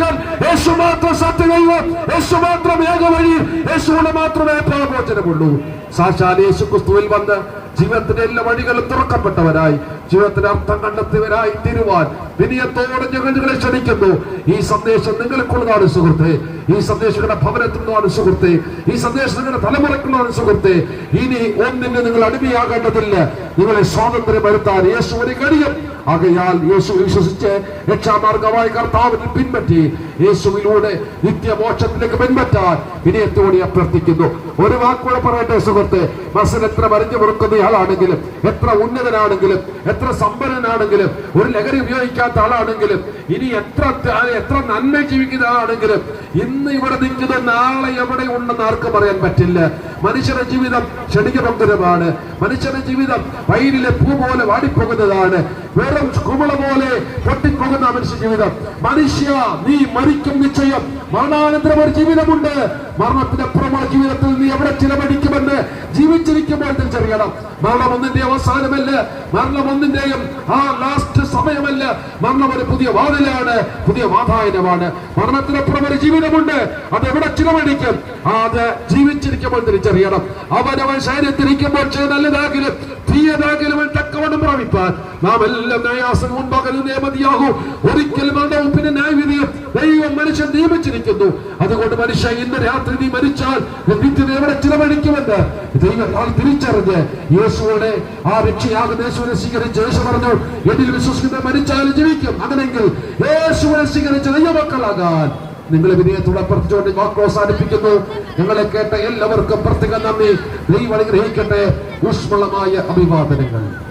രക്ഷകൻ, യേശു മാത്രം സത്യദൈവം, യേശു മാത്രം ഏകവഴി, യേശുവിന് മാത്രമേ പാപമോചനമുള്ളൂ. സാക്ഷാൽ യേശു ക്രിസ്തുവിൽ വന്ന് ജീവിതത്തിന്റെ എല്ലാ വഴികളും തുറക്കപ്പെട്ടവരായി ജീവിതത്തിന് അർത്ഥം കണ്ടെത്തിയവരായി തീരുവാൻ വിനയത്തോടെ ഞങ്ങൾ നിങ്ങളെ ക്ഷണിക്കുന്നു. ഈ സന്ദേശം നിങ്ങൾക്കുള്ളതാണ് സുഹൃത്തെ, ഈ സന്ദേശം നിങ്ങളുടെ ഭവനത്തിനുള്ളതാണ് സുഹൃത്തെ, ഈ സന്ദേശം നിങ്ങളുടെ തലമുറക്കുള്ളതാണ് സുഹൃത്തെ. ഇനി ഒന്നിന് നിങ്ങൾ അടിമയാകേണ്ടതില്ല. നിങ്ങളെ സ്വാതന്ത്ര്യം വരുത്താൻ യേശുവിന് കഴിയും. ആകയാൽ യേശു വിശ്വസിച്ച് രക്ഷാമാർഗമായ കർത്താവിനെ പിൻപറ്റി യേശുവിലൂടെ നിത്യമോക്ഷത്തിലേക്ക് പിൻപറ്റാൻ വിനയത്തോടെ അഭ്യർത്ഥിക്കുന്നു. ഒരു വാക്കുകൂടെ പറയട്ടെ സുഹൃത്തെ, മനസ്സിൽ എത്ര മറിഞ്ഞു മുറുക്കുന്ന ആളാണെങ്കിലും, എത്ര ഉന്നതനാണെങ്കിലും, എത്ര സമ്പന്നനാണെങ്കിലും, ഒരു ലഹരി ഉപയോഗിക്കാത്ത ആളാണെങ്കിലും, ഇനി എത്ര നന്മ ജീവിക്കുന്ന ആളാണെങ്കിലും, ഇന്ന് ഇവിടെ നിൽക്കുന്ന നാളെ എവിടെ ഉണ്ടെന്ന് ആർക്കും പറയാൻ പറ്റില്ല. മനുഷ്യന്റെ ജീവിതം ക്ഷണികഭംഗരമാണ്. മനുഷ്യന്റെ ജീവിതം വയലിലെ പൂ പോലെ വാടിപ്പോകുന്നതാണ്. വെറും കുമിള പോലെ പൊട്ടിപ്പോകുന്ന മനുഷ്യ ജീവിതം. മനുഷ്യ, നീ മരിക്കും നിശ്ചയം. മരണാനന്തരം ഒരു ജീവിതമുണ്ട്. മരണത്തിനപ്പുറമുള്ള ജീവിതത്തിൽ നീ എവിടെ ചിലവഴിക്കുമെന്ന് ജീവിച്ചിരിക്കുമ്പോൾ തിരിച്ചറിയണം. മരണം ഒന്നിന്റെ അവസാനമല്ല, മരണം ഒന്നിന്റെയും ലാസ്റ്റ് സമയമല്ല. മരണം ഒരു പുതിയ വാതിലാണ്, പുതിയ വാതായനമാണ്. മരണത്തിനപ്പുറം ഒരു ജീവിതമുണ്ട്. അത് എവിടെ ചിലവഴിക്കും? അത് ജീവിച്ചിരിക്കുമ്പോൾ തിരിച്ചറിയണം. അവനവൻ ശരീരത്തിരിക്കുമ്പോൾ നല്ലതാകിലും തീയതാകിലും തക്കവണ്ണം പ്രാപിപ്പാൻ നാം എല്ലാം ന്യായാസന മുൻപാകലേ മതിയാകൂ. ഒരിക്കലും മരണവും പിന്നെ ന്യായവിധിയും ദൈവം മനുഷ്യൻ നിയമിച്ചിരിക്കുന്നു. അതുകൊണ്ട് മനുഷ്യ, ഇന്ന് രാത്രി നീ മരിച്ചാൽ നിത്യത എവിടെ ചിലവഴിക്കുമെന്ന് ദൈവത്താൽ തിരിച്ചറിഞ്ഞ് യേശുവിടെ ആ രക്ഷയാകുന്ന യേശുവിനെ സ്വീകരിച്ച് യേശു പറഞ്ഞു, എന്നിൽ വിശ്വസിക്കുന്ന മരിച്ചാലും ജീവിക്കും. അങ്ങനെങ്കിൽ യേശുവിനെ സ്വീകരിച്ച് ദൈവമക്കളാകാൻ നിങ്ങളെ വിനയത്തോടെ അഭ്യർത്ഥിച്ചുകൊണ്ട് വാക്ക് അവസാനിപ്പിക്കുന്നു. ഞങ്ങളെ കേട്ട എല്ലാവർക്കും പ്രത്യേക നന്ദി. ദൈവം അനുഗ്രഹിക്കട്ടെ. ഊഷ്മളമായ അഭിവാദനങ്ങൾ.